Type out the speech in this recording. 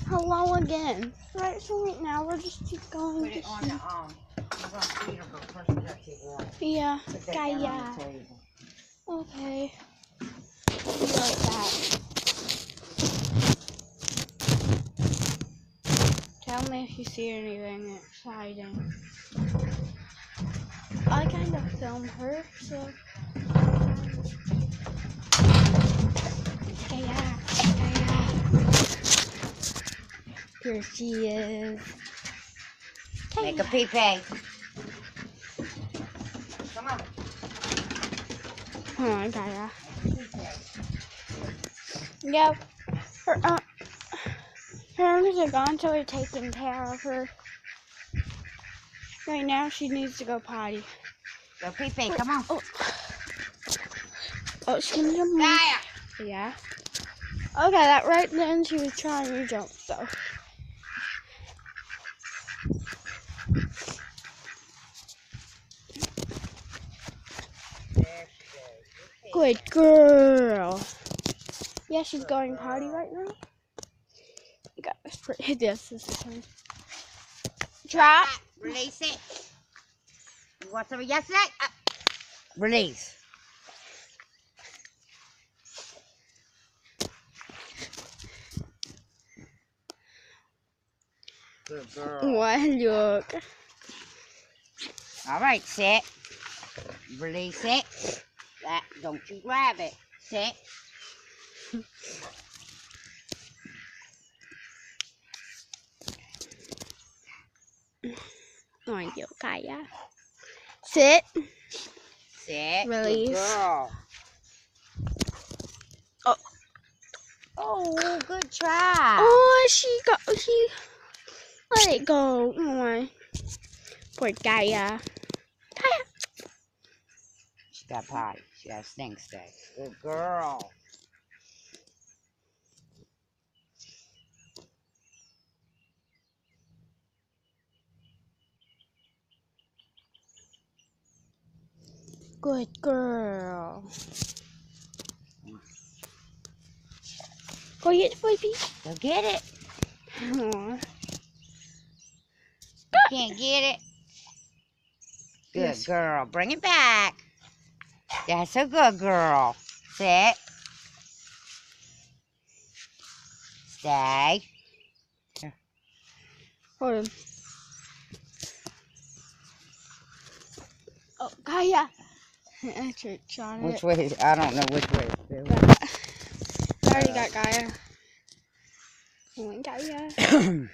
Hello again. Right, so right now we're just going Put to it on see. the we're gonna feed her, but first we have to take water. Yeah, Put that down on the giaya. table. Okay. Like that. Tell me if you see anything exciting. I kind of film her, so. Giaya, giaya. Here she is. Make a pee-pee. Come on. Come on, Giaya. Yep. Her arms are gone, so we're taking care of her. Right now, she needs to go potty. Go pee-pee, come on. Oh, she's gonna jump. Giaya! Yeah. Okay, that right then she was trying to jump, so. There she goes. Good girl. Yeah, she's going potty right now. This is the time. Drop. Release it. You want some yesterday? Release. Good girl. What? Look. All right, sit. Release it. Don't you grab it. Sit. On you, Giaya. Sit. Sit. Release. Good girl. Oh. Oh, good try. Oh, she let it go. Oh, poor Giaya. Giaya. She got potty. She got a stink stick. Good girl. Good girl. Go get the baby. Go get it. Aww. You can't get it. Good Yes. girl. Bring it back. That's a good girl. Sit. Stay. Hold on. Oh, Giaya. I tricked on it. Which way? I don't know which way. I already got Giaya. Oh, Giaya.